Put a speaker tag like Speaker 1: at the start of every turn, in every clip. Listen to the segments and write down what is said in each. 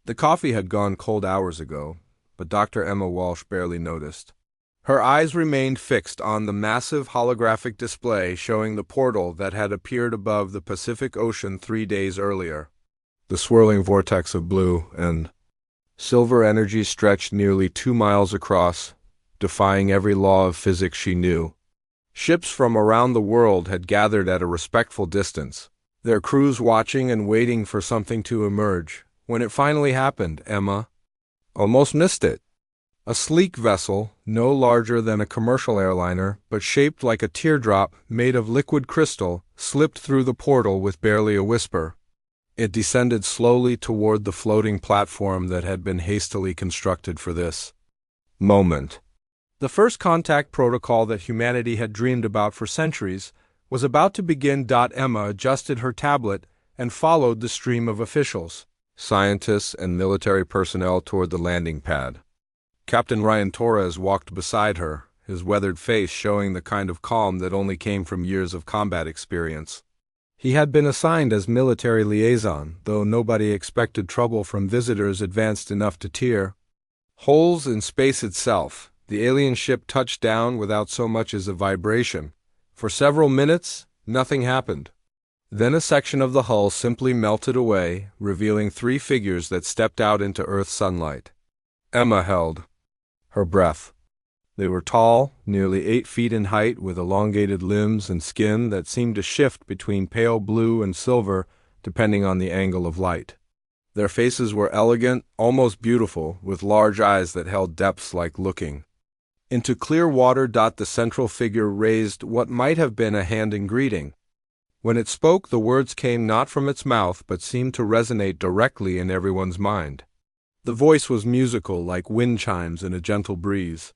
Speaker 1: The coffee had gone cold hours ago, but Dr. Emma Walsh barely noticed. Her eyes remained fixed on the massive holographic display showing the portal that had appeared above the Pacific Ocean 3 days earlier. The swirling vortex of blue and silver energy stretched nearly 2 miles across, defying every law of physics she knew. Ships from around the world had gathered at a respectful distance, their crews watching and waiting for something to emerge. When it finally happened, Emma almost missed it. A sleek vessel, no larger than a commercial airliner, but shaped like a teardrop made of liquid crystal, slipped through the portal with barely a whisper. It descended slowly toward the floating platform that had been hastily constructed for this moment. The first contact protocol that humanity had dreamed about for centuries was about to begin. Emma adjusted her tablet and followed the stream of officials, scientists, and military personnel toward the landing pad. Captain Ryan Torres walked beside her, his weathered face showing the kind of calm that only came from years of combat experience. He had been assigned as military liaison, though nobody expected trouble from visitors advanced enough to tear holes in space itself. The alien ship touched down without so much as a vibration. For several minutes, nothing happened. Then a section of the hull simply melted away, revealing 3 figures that stepped out into Earth's sunlight. Emma held her breath. They were tall, nearly 8 feet in height, with elongated limbs and skin that seemed to shift between pale blue and silver depending on the angle of light. Their faces were elegant, almost beautiful, with large eyes that held depths like looking into clear water. The central figure raised what might have been a hand in greeting. When it spoke, the words came not from its mouth but seemed to resonate directly in everyone's mind. The voice was musical, like wind chimes in a gentle breeze.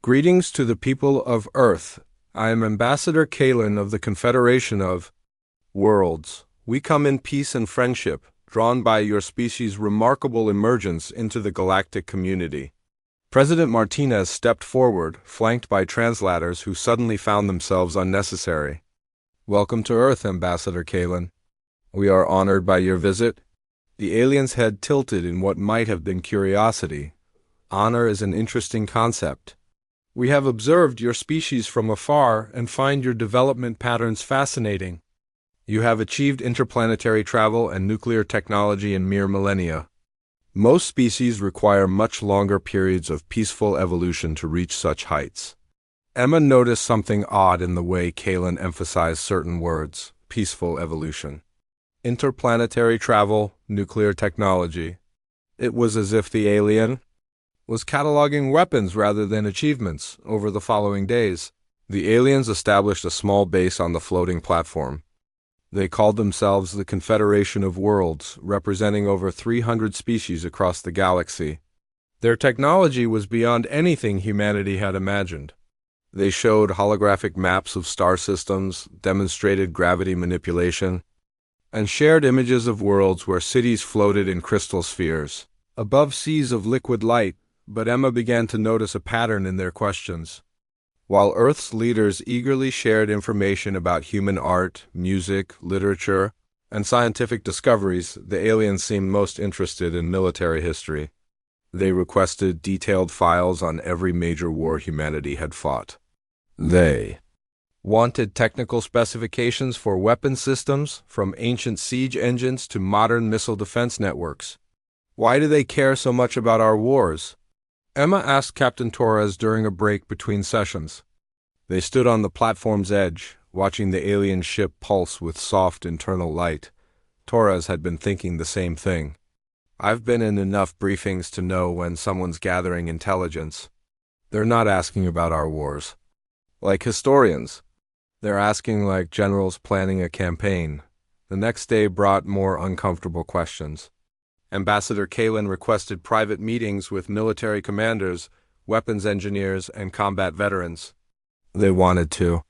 Speaker 1: "Greetings to the people of Earth. I am Ambassador Kalen of the Confederation of Worlds. We come in peace and friendship, drawn by your species' remarkable emergence into the galactic community." President Martinez stepped forward, flanked by translators who suddenly found themselves unnecessary. "Welcome to Earth, Ambassador Kalen. We are honored by your visit." The alien's head tilted in what might have been curiosity. Honor is an interesting concept. "We have observed your species from afar and find your development patterns fascinating. You have achieved interplanetary travel and nuclear technology in mere millennia. Most species require much longer periods of peaceful evolution to reach such heights." Emma noticed something odd in the way Kalen emphasized certain words. Peaceful evolution. Interplanetary travel, nuclear technology. It was as if the alien was cataloging weapons rather than achievements. Over the following days, the aliens established a small base on the floating platform. They called themselves the Confederation of Worlds, representing over 300 species across the galaxy. Their technology was beyond anything humanity had imagined. They showed holographic maps of star systems, demonstrated gravity manipulation, and shared images of worlds where cities floated in crystal spheres above seas of liquid light. But Emma began to notice a pattern in their questions. While Earth's leaders eagerly shared information about human art, music, literature, and scientific discoveries, the aliens seemed most interested in military history. They requested detailed files on every major war humanity had fought. They wanted technical specifications for weapon systems, from ancient siege engines to modern missile defense networks. "Why do they care so much about our wars?" Emma asked Captain Torres during a break between sessions. They stood on the platform's edge, watching the alien ship pulse with soft internal light. Torres had been thinking the same thing. "I've been in enough briefings to know when someone's gathering intelligence. They're not asking about our wars like historians. They're asking like generals planning a campaign." The next day brought more uncomfortable questions. Ambassador Kalen requested private meetings with military commanders, weapons engineers, and combat veterans. They wanted to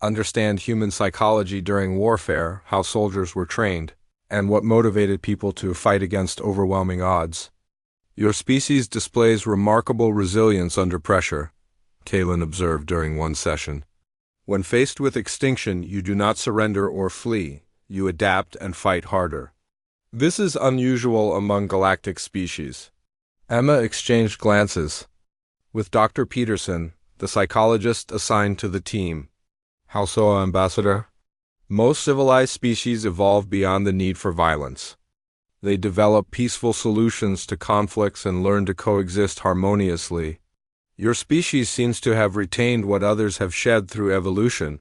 Speaker 1: understand human psychology during warfare, how soldiers were trained, and what motivated people to fight against overwhelming odds. "Your species displays remarkable resilience under pressure," Kalen observed during one session. "When faced with extinction, you do not surrender or flee. You adapt and fight harder. This is unusual among galactic species. Emma exchanged glances with Dr. Peterson, the psychologist assigned to the team. How so, Ambassador? Most civilized species evolve beyond the need for violence. They develop peaceful solutions to conflicts and learn to coexist harmoniously. Your species seems to have retained what others have shed through evolution.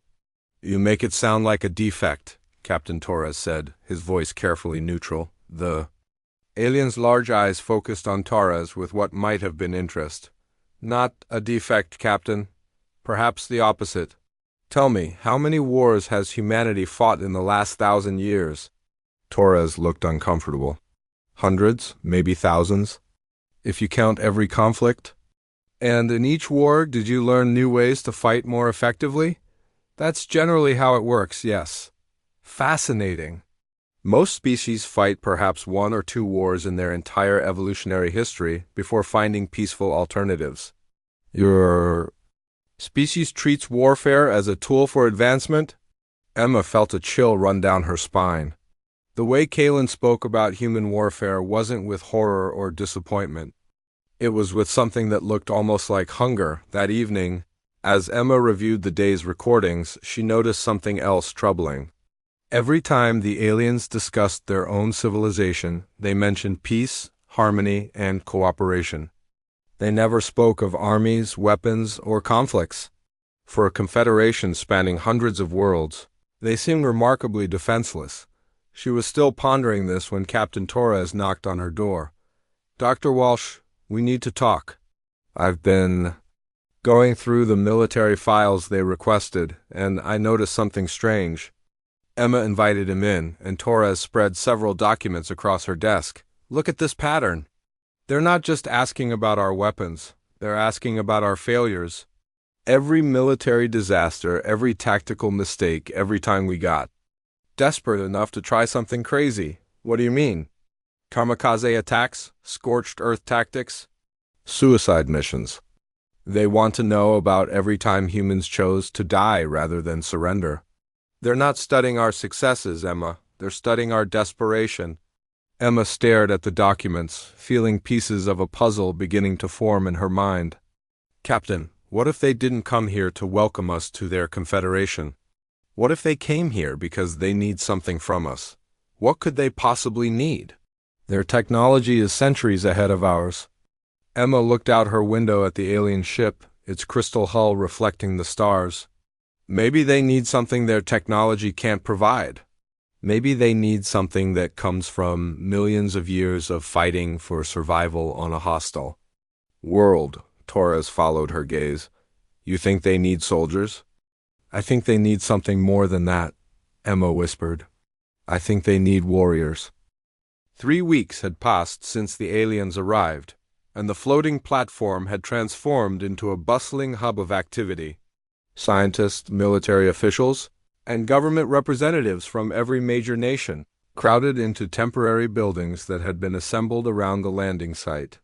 Speaker 1: You make it sound like a defect, Captain Torres said, his voice carefully neutral. The alien's large eyes focused on Torres with what might have been interest. Not a defect, Captain. Perhaps the opposite. Tell me, how many wars has humanity fought in the last 1,000 years? Torres looked uncomfortable. Hundreds, maybe thousands, if you count every conflict. And in each war, did you learn new ways to fight more effectively? That's generally how it works, yes. Fascinating. Most species fight perhaps 1 or 2 wars in their entire evolutionary history before finding peaceful alternatives. Your species treats warfare as a tool for advancement? Emma felt a chill run down her spine. The way Kalen spoke about human warfare wasn't with horror or disappointment. It was with something that looked almost like hunger. That evening, as Emma reviewed the day's recordings, she noticed something else troubling. Every time the aliens discussed their own civilization, they mentioned peace, harmony, and cooperation. They never spoke of armies, weapons, or conflicts. For a confederation spanning hundreds of worlds, they seemed remarkably defenseless. She was still pondering this when Captain Torres knocked on her door. Dr. Walsh, we need to talk. I've been going through the military files they requested, and I noticed something strange. Emma invited him in, and Torres spread several documents across her desk. Look at this pattern. They're not just asking about our weapons, they're asking about our failures. Every military disaster, every tactical mistake, every time we got desperate enough to try something crazy. What do you mean? Kamikaze attacks? Scorched earth tactics? Suicide missions. They want to know about every time humans chose to die rather than surrender. They're not studying our successes, Emma. They're studying our desperation. Emma stared at the documents, feeling pieces of a puzzle beginning to form in her mind. Captain, what if they didn't come here to welcome us to their confederation? What if they came here because they need something from us? What could they possibly need? Their technology is centuries ahead of ours. Emma looked out her window at the alien ship, its crystal hull reflecting the stars. Maybe they need something their technology can't provide. Maybe they need something that comes from millions of years of fighting for survival on a hostile world. Torres followed her gaze. You think they need soldiers? I think they need something more than that, Emma whispered. I think they need warriors. 3 weeks had passed since the aliens arrived, and the floating platform had transformed into a bustling hub of activity. Scientists, military officials, and government representatives from every major nation crowded into temporary buildings that had been assembled around the landing site.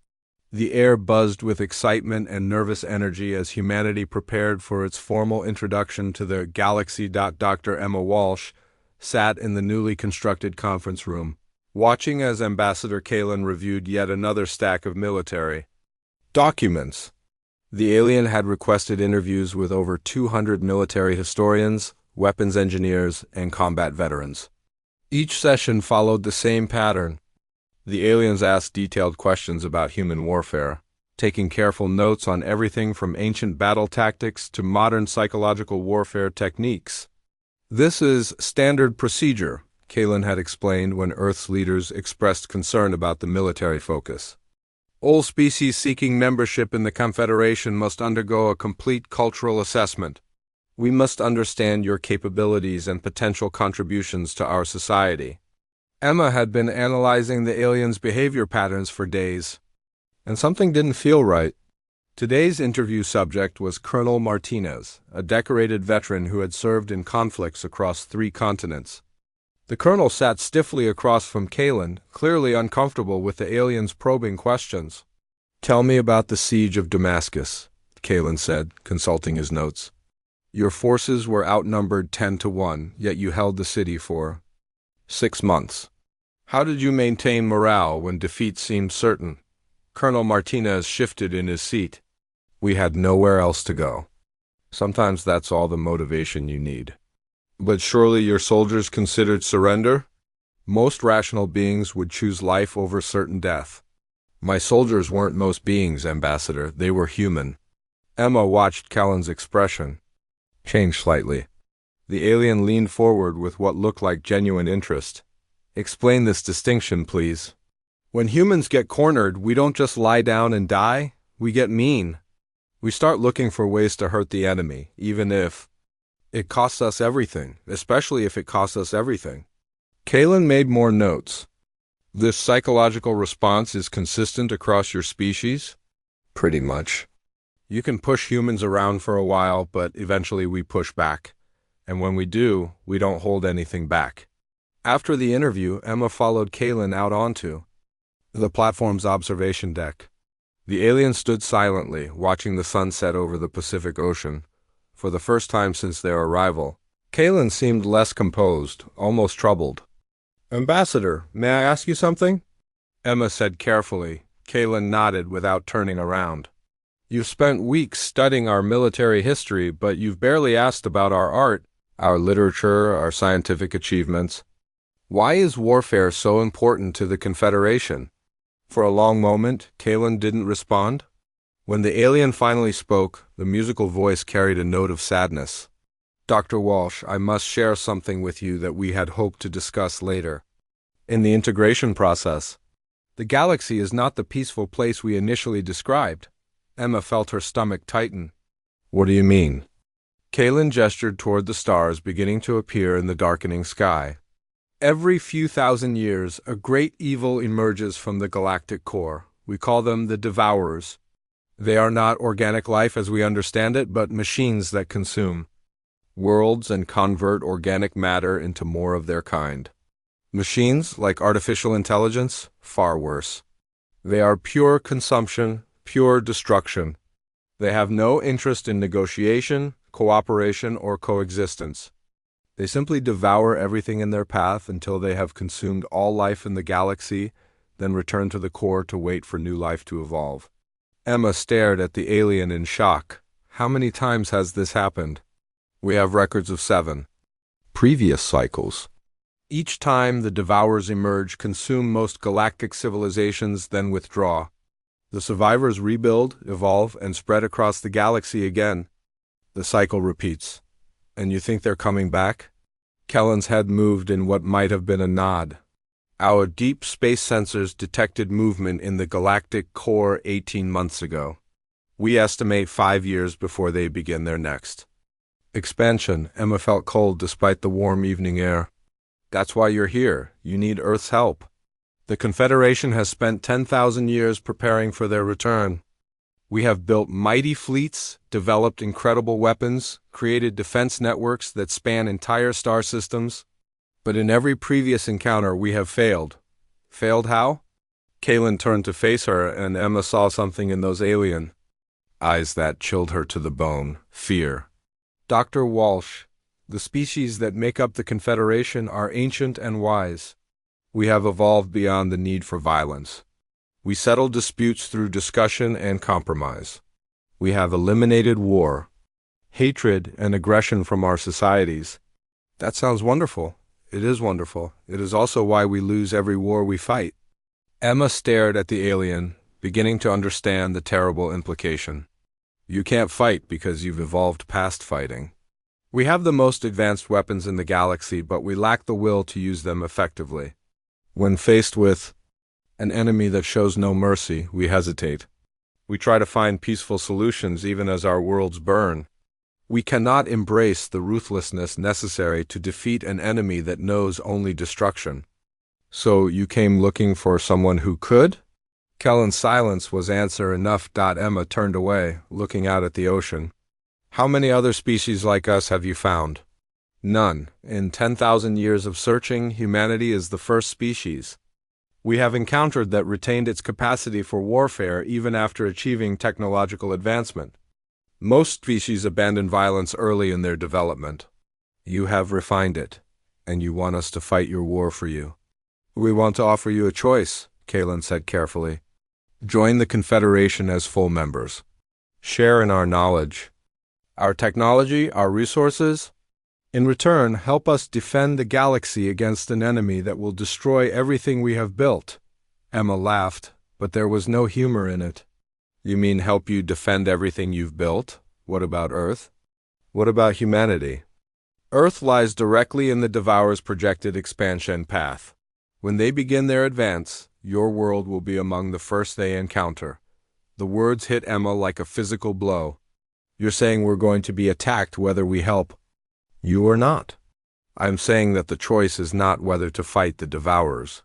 Speaker 1: The air buzzed with excitement and nervous energy as humanity prepared for its formal introduction to the galaxy. Dr. Emma Walsh sat in the newly constructed conference room, watching as Ambassador Kalen reviewed yet another stack of military documents. The alien had requested interviews with over 200 military historians, weapons engineers, and combat veterans. Each session followed the same pattern. The aliens asked detailed questions about human warfare, taking careful notes on everything from ancient battle tactics to modern psychological warfare techniques. This is standard procedure, Kalen had explained when Earth's leaders expressed concern about the military focus. All species seeking membership in the Confederation must undergo a complete cultural assessment. We must understand your capabilities and potential contributions to our society. Emma had been analyzing the aliens' behavior patterns for days, and something didn't feel right. Today's interview subject was Colonel Martinez, a decorated veteran who had served in conflicts across 3 continents. The colonel sat stiffly across from Kalen, clearly uncomfortable with the alien's probing questions. Tell me about the siege of Damascus, Kalen said, consulting his notes. Your forces were outnumbered 10 to 1, yet you held the city for 6 months. How did you maintain morale when defeat seemed certain? Colonel Martinez shifted in his seat. We had nowhere else to go. Sometimes that's all the motivation you need. But surely your soldiers considered surrender? Most rational beings would choose life over certain death. My soldiers weren't most beings, Ambassador. They were human. Emma watched Callan's expression change slightly. The alien leaned forward with what looked like genuine interest. Explain this distinction, please. When humans get cornered, we don't just lie down and die. We get mean. We start looking for ways to hurt the enemy, even if it costs us everything, especially if it costs us everything. Kalen made more notes. This psychological response is consistent across your species? Pretty much. You can push humans around for a while, but eventually we push back. And when we do, we don't hold anything back. After the interview, Emma followed Kalen out onto the platform's observation deck. The alien stood silently, watching the sun set over the Pacific Ocean. For the first time since their arrival, Kalen seemed less composed, almost troubled. Ambassador, may I ask you something? Emma said carefully. Kalen nodded without turning around. You've spent weeks studying our military history, but you've barely asked about our art, our literature, our scientific achievements. Why is warfare so important to the Confederation? For a long moment, Kalen didn't respond. When the alien finally spoke, the musical voice carried a note of sadness. Dr. Walsh, I must share something with you that we had hoped to discuss later. In the integration process, the galaxy is not the peaceful place we initially described. Emma felt her stomach tighten. What do you mean? Kalen gestured toward the stars beginning to appear in the darkening sky. Every few thousand years, a great evil emerges from the galactic core. We call them the Devourers. They are not organic life as we understand it, but machines that consume worlds and convert organic matter into more of their kind. Machines, like artificial intelligence, far worse. They are pure consumption, pure destruction. They have no interest in negotiation, cooperation, or coexistence. They simply devour everything in their path until they have consumed all life in the galaxy, then return to the core to wait for new life to evolve. Emma stared at the alien in shock. How many times has this happened? We have records of 7 previous cycles. Each time the Devourers emerge, consume most galactic civilizations, then withdraw. The survivors rebuild, evolve, and spread across the galaxy again. The cycle repeats. And you think they're coming back? Kellen's head moved in what might have been a nod. Our deep space sensors detected movement in the galactic core 18 months ago. We estimate 5 years before they begin their next expansion. Emma felt cold despite the warm evening air. That's why you're here. You need Earth's help. The Confederation has spent 10,000 years preparing for their return. We have built mighty fleets, developed incredible weapons, created defense networks that span entire star systems. But in every previous encounter, we have failed. Failed how? Kalen turned to face her, and Emma saw something in those alien eyes that chilled her to the bone. Fear. Dr. Walsh, the species that make up the Confederation are ancient and wise. We have evolved beyond the need for violence. We settle disputes through discussion and compromise. We have eliminated war, hatred, and aggression from our societies. That sounds wonderful. It is wonderful. It is also why we lose every war we fight. Emma stared at the alien, beginning to understand the terrible implication. You can't fight because you've evolved past fighting. We have the most advanced weapons in the galaxy, but we lack the will to use them effectively. When faced with an enemy that shows no mercy, we hesitate. We try to find peaceful solutions even as our worlds burn. We cannot embrace the ruthlessness necessary to defeat an enemy that knows only destruction. So you came looking for someone who could? Kellen's silence was answer enough. Emma turned away, looking out at the ocean. How many other species like us have you found? None. In 10,000 years of searching, humanity is the first species we have encountered that retained its capacity for warfare even after achieving technological advancement. Most species abandon violence early in their development. You have refined it, and you want us to fight your war for you. We want to offer you a choice, Kalen said carefully. Join the Confederation as full members. Share in our knowledge, our technology, our resources. In return, help us defend the galaxy against an enemy that will destroy everything we have built. Emma laughed, but there was no humor in it. You mean help you defend everything you've built? What about Earth? What about humanity? Earth lies directly in the Devourer's projected expansion path. When they begin their advance, your world will be among the first they encounter. The words hit Emma like a physical blow. You're saying we're going to be attacked whether we help you or not. I'm saying that the choice is not whether to fight the Devourers.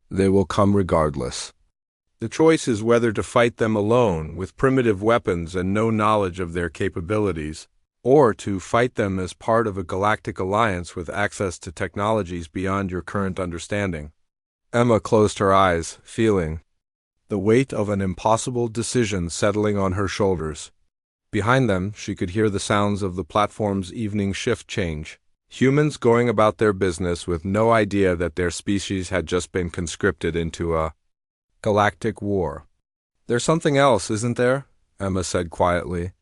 Speaker 1: They will come regardless. The choice is whether to fight them alone with primitive weapons and no knowledge of their capabilities, or to fight them as part of a galactic alliance with access to technologies beyond your current understanding. Emma closed her eyes, feeling the weight of an impossible decision settling on her shoulders. Behind them, she could hear the sounds of the platform's evening shift change. Humans going about their business with no idea that their species had just been conscripted into a galactic war. There's something else, isn't there? Emma said quietly.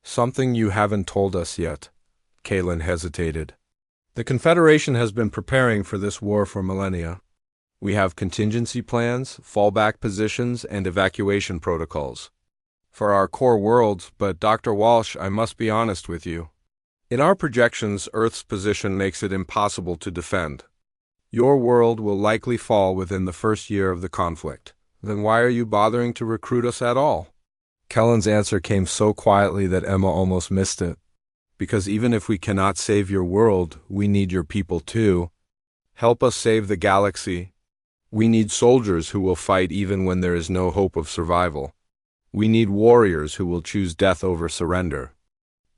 Speaker 1: Something you haven't told us yet. Kalen hesitated. The Confederation has been preparing for this war for millennia. We have contingency plans, fallback positions, and evacuation protocols for our core worlds, but Dr. Walsh, I must be honest with you. In our projections, Earth's position makes it impossible to defend. Your world will likely fall within the first year of the conflict. Then why are you bothering to recruit us at all? Kellen's answer came so quietly that Emma almost missed it. Because even if we cannot save your world, we need your people too. Help us save the galaxy. We need soldiers who will fight even when there is no hope of survival. We need warriors who will choose death over surrender.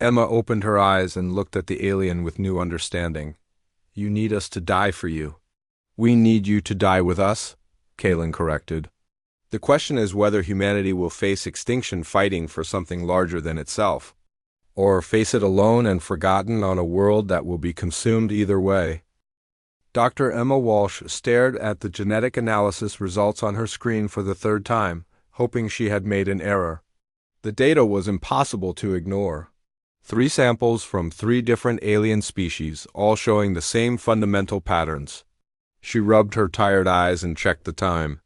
Speaker 1: Emma opened her eyes and looked at the alien with new understanding. You need us to die for you. We need you to die with us, Kalen corrected. The question is whether humanity will face extinction fighting for something larger than itself, or face it alone and forgotten on a world that will be consumed either way. Dr. Emma Walsh stared at the genetic analysis results on her screen for the third time, hoping she had made an error. The data was impossible to ignore. 3 samples from 3 different alien species, all showing the same fundamental patterns. She rubbed her tired eyes and checked the time.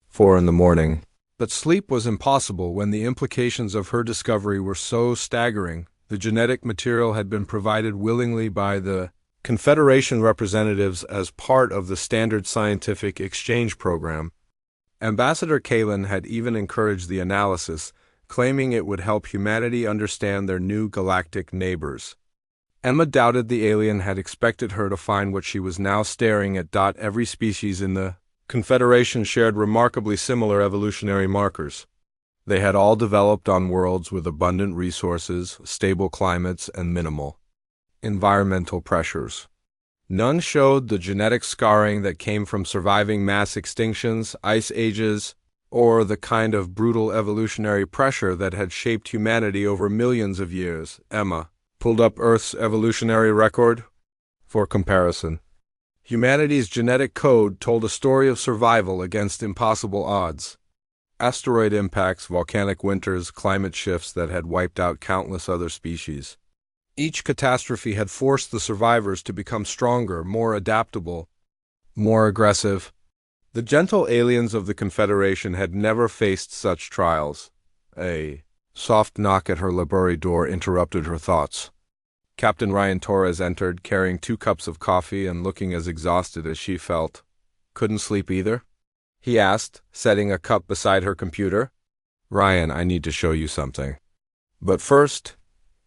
Speaker 1: 4 a.m. But sleep was impossible when the implications of her discovery were so staggering. The genetic material had been provided willingly by the Confederation representatives as part of the standard scientific exchange program. Ambassador Kalen had even encouraged the analysis, claiming it would help humanity understand their new galactic neighbors. Emma doubted the alien had expected her to find what she was now staring at. Every species in the Confederation shared remarkably similar evolutionary markers. They had all developed on worlds with abundant resources, stable climates, and minimal environmental pressures. None showed the genetic scarring that came from surviving mass extinctions, ice ages, or the kind of brutal evolutionary pressure that had shaped humanity over millions of years. Emma pulled up Earth's evolutionary record for comparison. Humanity's genetic code told a story of survival against impossible odds. Asteroid impacts, volcanic winters, climate shifts that had wiped out countless other species. Each catastrophe had forced the survivors to become stronger, more adaptable, more aggressive. The gentle aliens of the Confederation had never faced such trials. A soft knock at her library door interrupted her thoughts. Captain Ryan Torres entered, carrying 2 cups of coffee and looking as exhausted as she felt. Couldn't sleep either? He asked, setting a cup beside her computer. Ryan, I need to show you something. But first,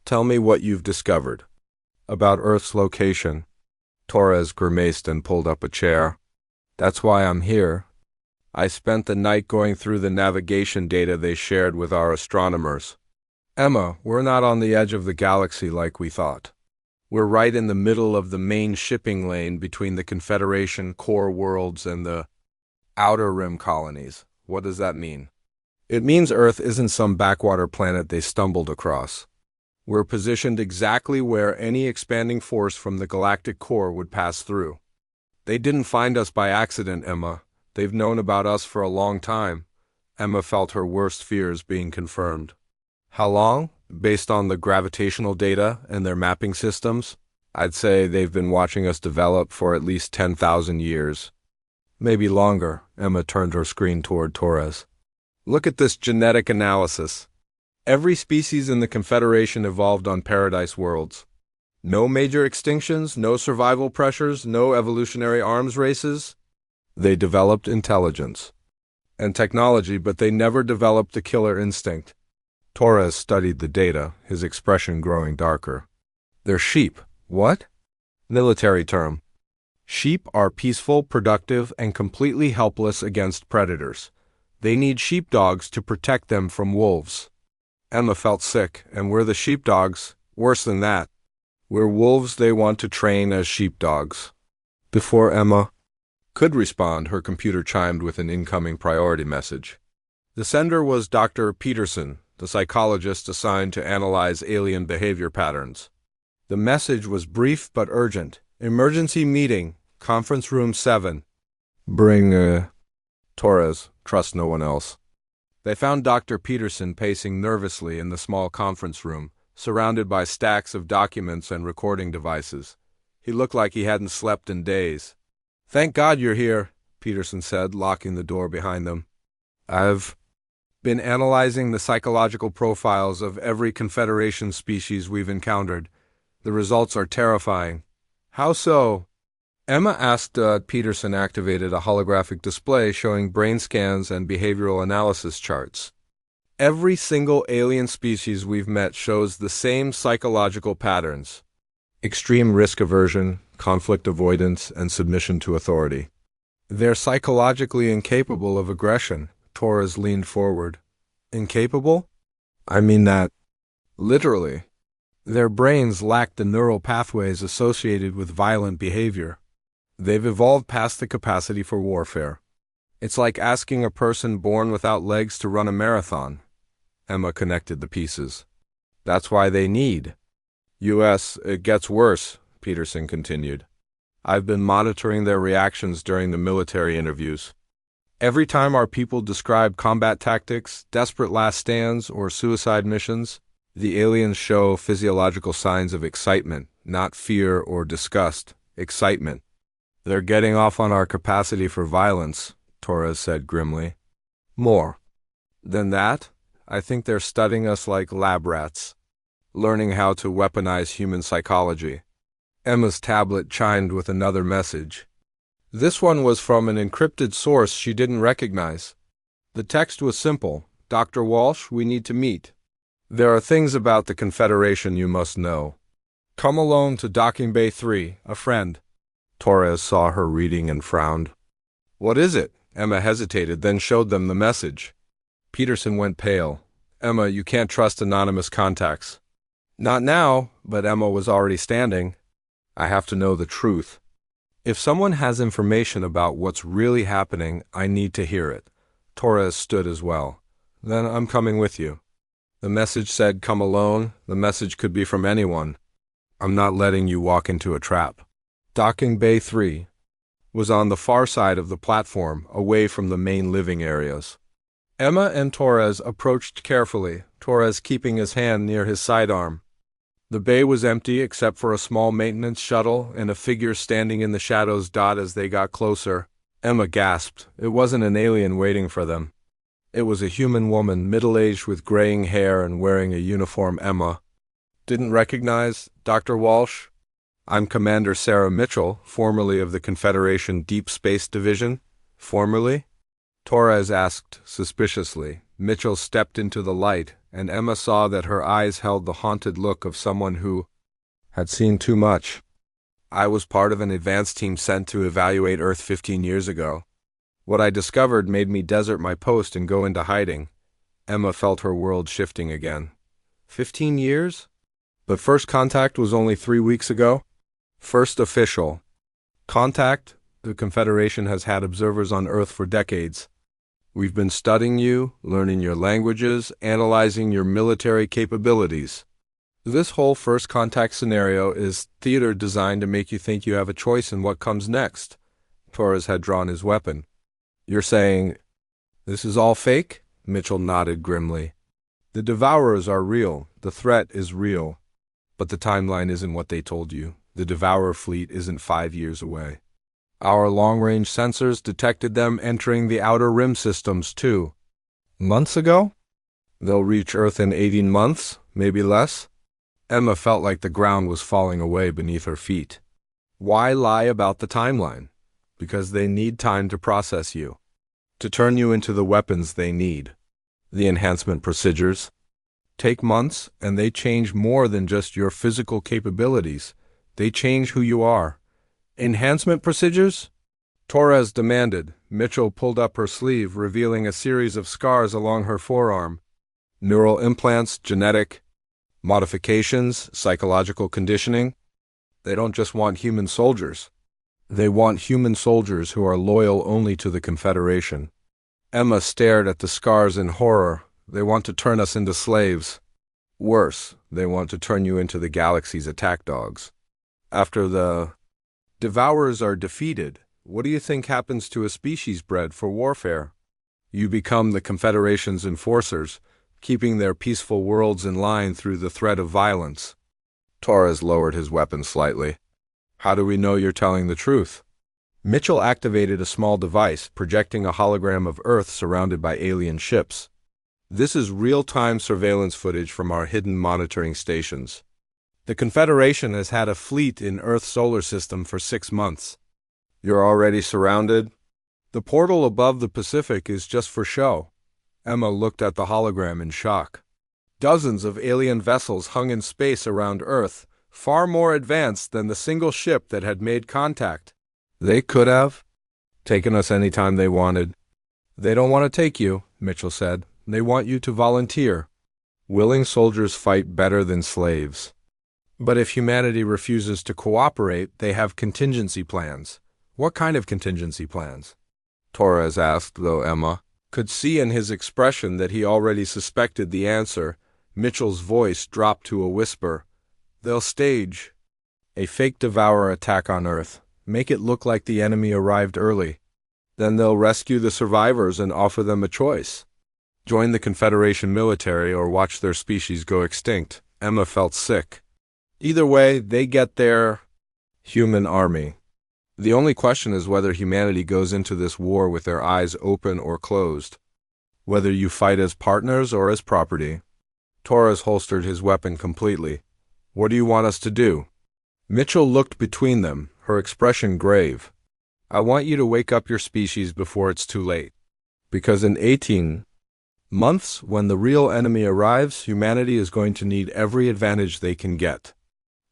Speaker 1: tell me what you've discovered about Earth's location. Torres grimaced and pulled up a chair. That's why I'm here. I spent the night going through the navigation data they shared with our astronomers. Emma, we're not on the edge of the galaxy like we thought. We're right in the middle of the main shipping lane between the Confederation core worlds and the Outer Rim colonies. What does that mean? It means Earth isn't some backwater planet they stumbled across. We're positioned exactly where any expanding force from the galactic core would pass through. They didn't find us by accident, Emma. They've known about us for a long time. Emma felt her worst fears being confirmed. How long? Based on the gravitational data and their mapping systems, I'd say they've been watching us develop for at least 10,000 years. Maybe longer. Emma turned her screen toward Torres. Look at this genetic analysis. Every species in the Confederation evolved on Paradise worlds. No major extinctions, no survival pressures, no evolutionary arms races. They developed intelligence and technology, but they never developed the killer instinct. Torres studied the data, his expression growing darker. They're sheep. What? Military term. Sheep are peaceful, productive, and completely helpless against predators. They need sheepdogs to protect them from wolves. Emma felt sick, and we're the sheepdogs. Worse than that. We're wolves they want to train as sheepdogs. Before Emma could respond, her computer chimed with an incoming priority message. The sender was Dr. Peterson, the psychologist assigned to analyze alien behavior patterns. The message was brief but urgent. Emergency meeting, conference room 7. Bring, Torres, trust no one else. They found Dr. Peterson pacing nervously in the small conference room, surrounded by stacks of documents and recording devices. He looked like he hadn't slept in days. Thank God you're here, Peterson said, locking the door behind them. I've been analyzing the psychological profiles of every Confederation species we've encountered. The results are terrifying. How so? Emma asked. Peterson activated a holographic display showing brain scans and behavioral analysis charts. Every single alien species we've met shows the same psychological patterns. Extreme risk aversion, conflict avoidance, and submission to authority. They're psychologically incapable of aggression. Torres leaned forward. Incapable? I mean that literally. Their brains lack the neural pathways associated with violent behavior. They've evolved past the capacity for warfare. It's like asking a person born without legs to run a marathon. Emma connected the pieces. That's why they need. It gets worse, Peterson continued. I've been monitoring their reactions during the military interviews. Every time our people describe combat tactics, desperate last stands, or suicide missions, the aliens show physiological signs of excitement, not fear or disgust. Excitement. They're getting off on our capacity for violence, Torres said grimly. More than that, I think they're studying us like lab rats, learning how to weaponize human psychology. Emma's tablet chimed with another message. This one was from an encrypted source she didn't recognize. The text was simple. Dr. Walsh, we need to meet. There are things about the Confederation you must know. Come alone to Docking Bay 3, a friend. Torres saw her reading and frowned. What is it? Emma hesitated, then showed them the message. Peterson went pale. Emma, you can't trust anonymous contacts. Not now, but Emma was already standing. I have to know the truth. If someone has information about what's really happening, I need to hear it. Torres stood as well. Then I'm coming with you. The message said come alone. The message could be from anyone. I'm not letting you walk into a trap. Docking Bay 3 was on the far side of the platform, away from the main living areas. Emma and Torres approached carefully, Torres keeping his hand near his sidearm. The bay was empty except for a small maintenance shuttle and a figure standing in the shadows. As they got closer, Emma gasped. It wasn't an alien waiting for them. It was a human woman, middle-aged with graying hair and wearing a uniform. Emma didn't recognize Dr. Walsh. I'm Commander Sarah Mitchell, formerly of the Confederation Deep Space Division. Formerly? Torres asked suspiciously. Mitchell stepped into the light, and Emma saw that her eyes held the haunted look of someone who had seen too much. I was part of an advance team sent to evaluate Earth 15 years ago. What I discovered made me desert my post and go into hiding. Emma felt her world shifting again. 15 years? But first contact was only 3 weeks ago? First official contact? The Confederation has had observers on Earth for decades. We've been studying you, learning your languages, analyzing your military capabilities. This whole first contact scenario is theater designed to make you think you have a choice in what comes next. Torres had drawn his weapon. You're saying, this is all fake? Mitchell nodded grimly. The Devourers are real, the threat is real. But the timeline isn't what they told you. The Devourer fleet isn't 5 years away. Our long-range sensors detected them entering the Outer Rim systems, too. Months ago? They'll reach Earth in 18 months, maybe less. Emma felt like the ground was falling away beneath her feet. Why lie about the timeline? Because they need time to process you. To turn you into the weapons they need. The enhancement procedures take months, and they change more than just your physical capabilities. They change who you are. Enhancement procedures? Torres demanded. Mitchell pulled up her sleeve, revealing a series of scars along her forearm. Neural implants, genetic modifications, psychological conditioning. They don't just want human soldiers. They want human soldiers who are loyal only to the Confederation. Emma stared at the scars in horror. They want to turn us into slaves. Worse, they want to turn you into the galaxy's attack dogs. After the Devourers are defeated, what do you think happens to a species bred for warfare? You become the Confederation's enforcers, keeping their peaceful worlds in line through the threat of violence. Torres lowered his weapon slightly. How do we know you're telling the truth? Mitchell activated a small device, projecting a hologram of Earth surrounded by alien ships. This is real-time surveillance footage from our hidden monitoring stations. The Confederation has had a fleet in Earth's solar system for 6 months. You're already surrounded? The portal above the Pacific is just for show. Emma looked at the hologram in shock. Dozens of alien vessels hung in space around Earth, far more advanced than the single ship that had made contact. They could have taken us any time they wanted. They don't want to take you, Mitchell said. They want you to volunteer. Willing soldiers fight better than slaves. But if humanity refuses to cooperate, they have contingency plans. What kind of contingency plans? Torres asked, though Emma could see in his expression that he already suspected the answer. Mitchell's voice dropped to a whisper. They'll stage a fake Devourer attack on Earth. Make it look like the enemy arrived early. Then they'll rescue the survivors and offer them a choice. Join the Confederation military or watch their species go extinct. Emma felt sick. Either way, they get their human army. The only question is whether humanity goes into this war with their eyes open or closed. Whether you fight as partners or as property. Torres holstered his weapon completely. What do you want us to do? Mitchell looked between them, her expression grave. I want you to wake up your species before it's too late. Because in 18 months, when the real enemy arrives, humanity is going to need every advantage they can get.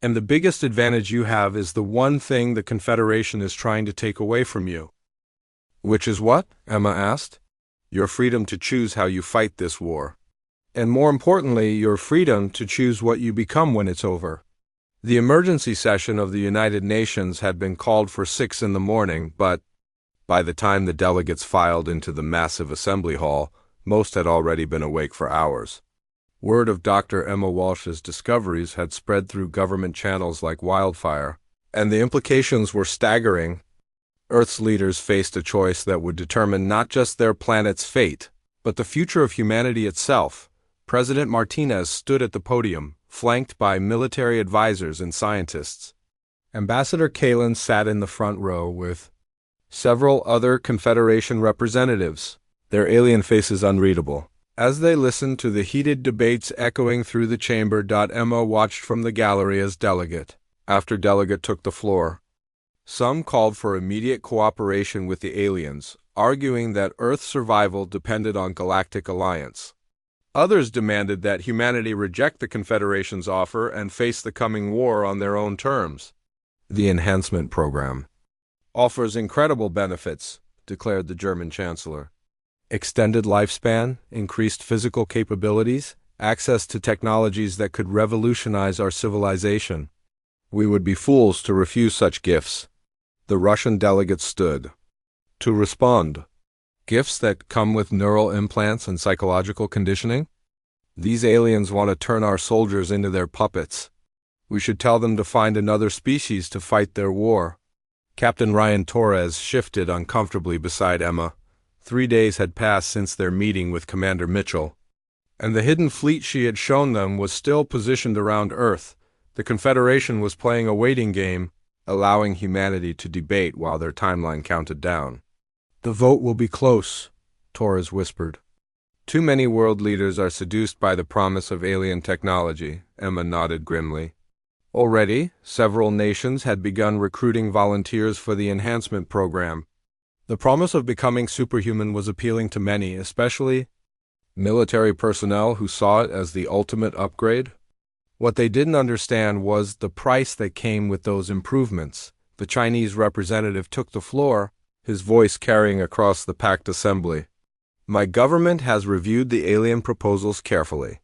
Speaker 1: And the biggest advantage you have is the one thing the Confederation is trying to take away from you. Which is what? Emma asked. Your freedom to choose how you fight this war. And more importantly, your freedom to choose what you become when it's over. The emergency session of the United Nations had been called for 6 in the morning, but by the time the delegates filed into the massive assembly hall, most had already been awake for hours. Word of Dr. Emma Walsh's discoveries had spread through government channels like wildfire, and the implications were staggering. Earth's leaders faced a choice that would determine not just their planet's fate, but the future of humanity itself. President Martinez stood at the podium, flanked by military advisors and scientists. Ambassador Kalin sat in the front row with several other Confederation representatives, their alien faces unreadable. As they listened to the heated debates echoing through the chamber, Emma watched from the gallery as delegate after delegate took the floor. Some called for immediate cooperation with the aliens, arguing that Earth's survival depended on galactic alliance. Others demanded that humanity reject the Confederation's offer and face the coming war on their own terms. The enhancement program offers incredible benefits, declared the German Chancellor. Extended lifespan, increased physical capabilities, access to technologies that could revolutionize our civilization. We would be fools to refuse such gifts. The Russian delegate stood to respond. Gifts that come with neural implants and psychological conditioning? These aliens want to turn our soldiers into their puppets. We should tell them to find another species to fight their war. Captain Ryan Torres shifted uncomfortably beside Emma. 3 days had passed since their meeting with Commander Mitchell, and the hidden fleet she had shown them was still positioned around Earth. The Confederation was playing a waiting game, allowing humanity to debate while their timeline counted down. "The vote will be close," Torres whispered. "Too many world leaders are seduced by the promise of alien technology," Emma nodded grimly. Already, several nations had begun recruiting volunteers for the enhancement program. The promise of becoming superhuman was appealing to many, especially military personnel who saw it as the ultimate upgrade. What they didn't understand was the price that came with those improvements. The Chinese representative took the floor, his voice carrying across the packed assembly. "My government has reviewed the alien proposals carefully.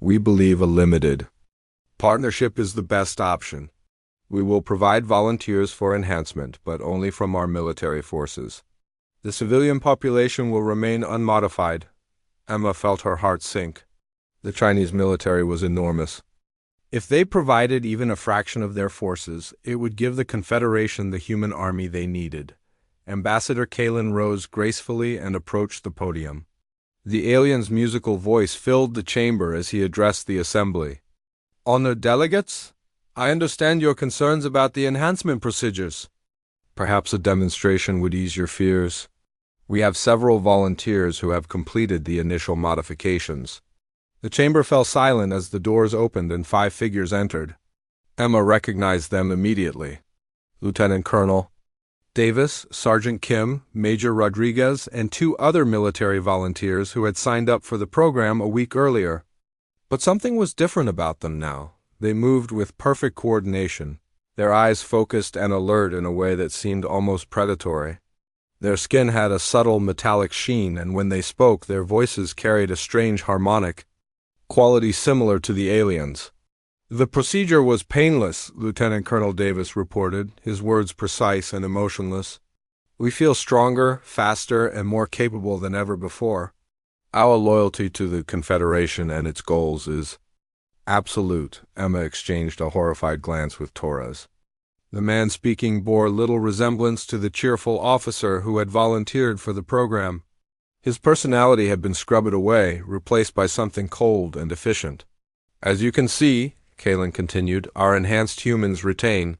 Speaker 1: We believe a limited partnership is the best option. We will provide volunteers for enhancement, but only from our military forces. The civilian population will remain unmodified." Emma felt her heart sink. The Chinese military was enormous. If they provided even a fraction of their forces, it would give the Confederation the human army they needed. Ambassador Kalen rose gracefully and approached the podium. The alien's musical voice filled the chamber as he addressed the assembly. "Honored delegates, I understand your concerns about the enhancement procedures. Perhaps a demonstration would ease your fears. We have several volunteers who have completed the initial modifications." The chamber fell silent as the doors opened and 5 figures entered. Emma recognized them immediately. Lieutenant Colonel Davis, Sergeant Kim, Major Rodriguez, and 2 other military volunteers who had signed up for the program a week earlier. But something was different about them now. They moved with perfect coordination, their eyes focused and alert in a way that seemed almost predatory. Their skin had a subtle metallic sheen, and when they spoke, their voices carried a strange harmonic quality similar to the aliens. "The procedure was painless," Lieutenant Colonel Davis reported, his words precise and emotionless. "We feel stronger, faster, and more capable than ever before. Our loyalty to the Confederation and its goals is absolute." Emma exchanged a horrified glance with Torres. The man speaking bore little resemblance to the cheerful officer who had volunteered for the program. His personality had been scrubbed away, replaced by something cold and efficient. "As you can see," Kalen continued, "our enhanced humans retain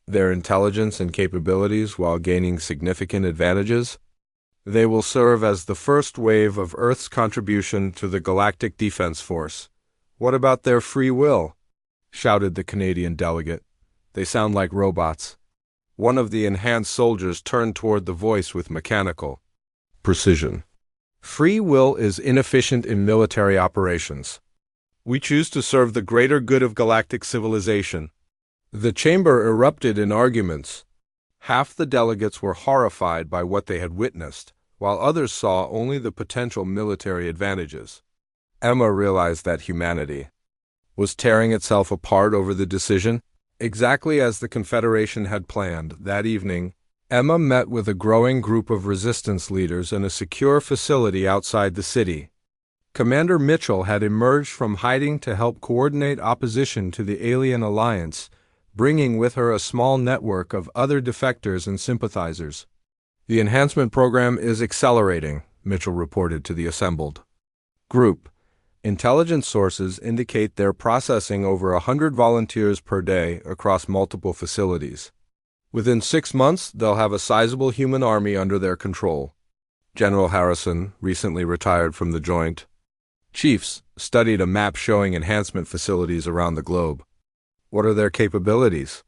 Speaker 1: their intelligence and capabilities while gaining significant advantages. They will serve as the first wave of Earth's contribution to the Galactic Defense Force." "What about their free will?" shouted the Canadian delegate. "They sound like robots." One of the enhanced soldiers turned toward the voice with mechanical precision. "Free will is inefficient in military operations. We choose to serve the greater good of galactic civilization." The chamber erupted in arguments. Half the delegates were horrified by what they had witnessed, while others saw only the potential military advantages. Emma realized that humanity was tearing itself apart over the decision. Exactly as the Confederation had planned, that evening, Emma met with a growing group of resistance leaders in a secure facility outside the city. Commander Mitchell had emerged from hiding to help coordinate opposition to the alien alliance, bringing with her a small network of other defectors and sympathizers. "The enhancement program is accelerating," Mitchell reported to the assembled group. "Intelligence sources indicate they're processing over 100 volunteers per day across multiple facilities. Within 6 months, they'll have a sizable human army under their control." General Harrison, recently retired from the Joint Chiefs, studied a map showing enhancement facilities around the globe. "What are their capabilities?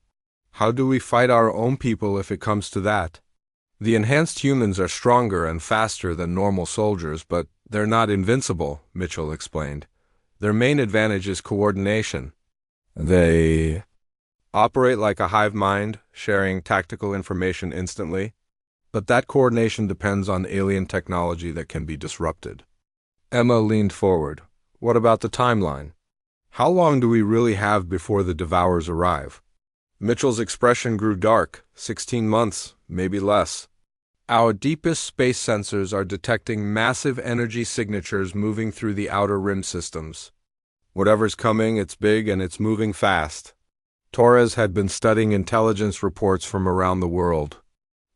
Speaker 1: How do we fight our own people if it comes to that?" "The enhanced humans are stronger and faster than normal soldiers, but they're not invincible," Mitchell explained. "Their main advantage is coordination. They operate like a hive mind, sharing tactical information instantly, but that coordination depends on alien technology that can be disrupted." Emma leaned forward. "What about the timeline? How long do we really have before the Devourers arrive?" Mitchell's expression grew dark. 16 months, maybe less. "Our deepest space sensors are detecting massive energy signatures moving through the outer rim systems. Whatever's coming, it's big and it's moving fast." Torres had been studying intelligence reports from around the world.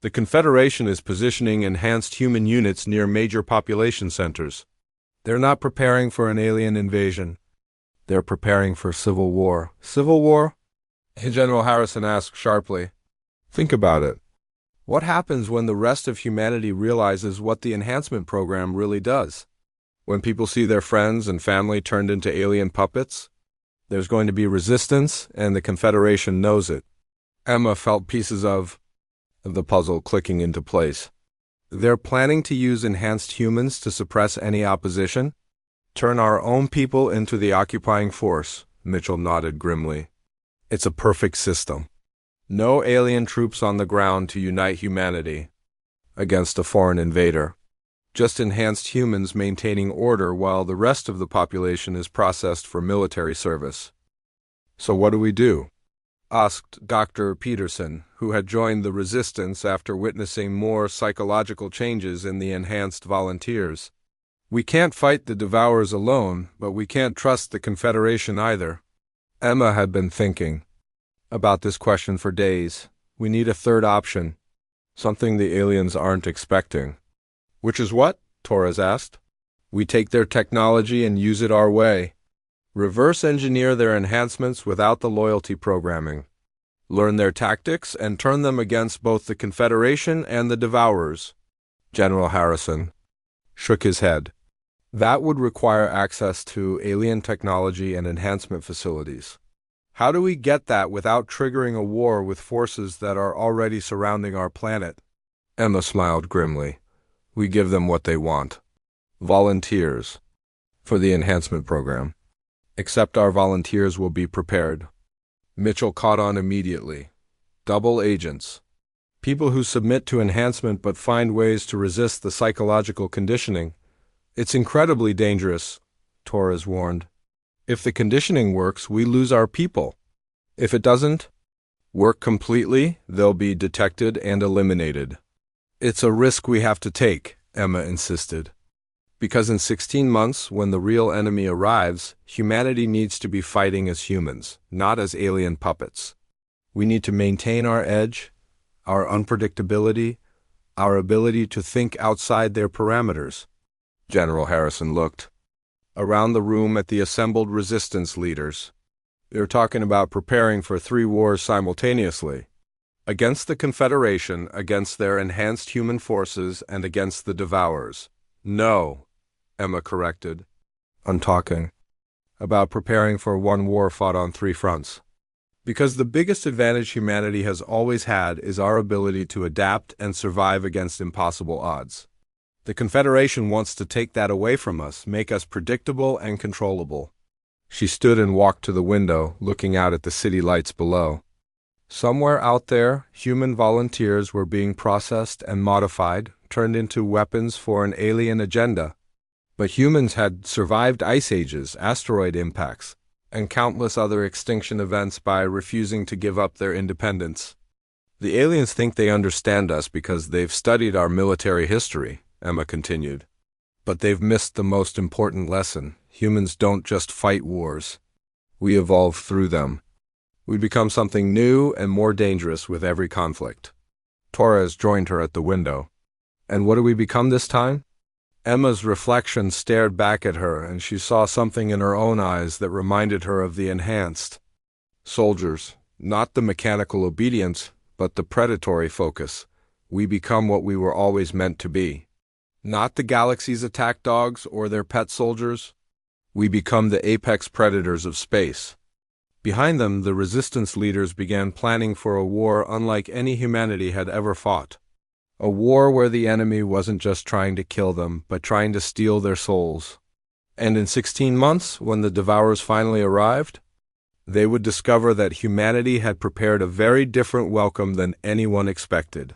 Speaker 1: The Confederation is positioning enhanced human units near major population centers. They're not preparing for an alien invasion. They're preparing for civil war. Civil war? General Harrison asked sharply. Think about it. What happens when the rest of humanity realizes what the enhancement program really does? When people see their friends and family turned into alien puppets? There's going to be resistance, and the Confederation knows it. Emma felt pieces of the puzzle clicking into place. They're planning to use enhanced humans to suppress any opposition? Turn our own people into the occupying force, Mitchell nodded grimly. It's a perfect system. No alien troops on the ground to unite humanity against a foreign invader. Just enhanced humans maintaining order while the rest of the population is processed for military service. So what do we do? Asked Dr. Peterson, who had joined the resistance after witnessing more psychological changes in the enhanced volunteers. We can't fight the Devourers alone, but we can't trust the Confederation either. Emma had been thinking about this question for days. We need a third option, something the aliens aren't expecting. Which is what? Torres asked. We take their technology and use it our way. Reverse engineer their enhancements without the loyalty programming. Learn their tactics and turn them against both the Confederation and the Devourers. General Harrison shook his head. That would require access to alien technology and enhancement facilities. How do we get that without triggering a war with forces that are already surrounding our planet? Emma smiled grimly. We give them what they want. Volunteers for the enhancement program. Except our volunteers will be prepared. Mitchell caught on immediately. Double agents. People who submit to enhancement but find ways to resist the psychological conditioning. It's incredibly dangerous, Torres warned. If the conditioning works, we lose our people. If it doesn't work completely, they'll be detected and eliminated. It's a risk we have to take, Emma insisted. Because in 16 months, when the real enemy arrives, humanity needs to be fighting as humans, not as alien puppets. We need to maintain our edge, our unpredictability, our ability to think outside their parameters. General Harrison looked around the room at the assembled resistance leaders. They're talking about preparing for 3 wars simultaneously. Against the Confederation, against their enhanced human forces, and against the Devourers. No, Emma corrected. I'm talking about preparing for 1 war fought on 3 fronts. Because the biggest advantage humanity has always had is our ability to adapt and survive against impossible odds. The Confederation wants to take that away from us, make us predictable and controllable. She stood and walked to the window, looking out at the city lights below. Somewhere out there, human volunteers were being processed and modified, turned into weapons for an alien agenda. But humans had survived ice ages, asteroid impacts, and countless other extinction events by refusing to give up their independence. The aliens think they understand us because they've studied our military history, Emma continued. But they've missed the most important lesson. Humans don't just fight wars. We evolve through them. We become something new and more dangerous with every conflict. Torres joined her at the window. And what do we become this time? Emma's reflection stared back at her, and she saw something in her own eyes that reminded her of the enhanced. Soldiers, not the mechanical obedience, but the predatory focus. We become what we were always meant to be. Not the galaxy's attack dogs or their pet soldiers. We become the apex predators of space. Behind them, the resistance leaders began planning for a war unlike any humanity had ever fought. A war where the enemy wasn't just trying to kill them, but trying to steal their souls. And in 16 months, when the Devourers finally arrived, they would discover that humanity had prepared a very different welcome than anyone expected.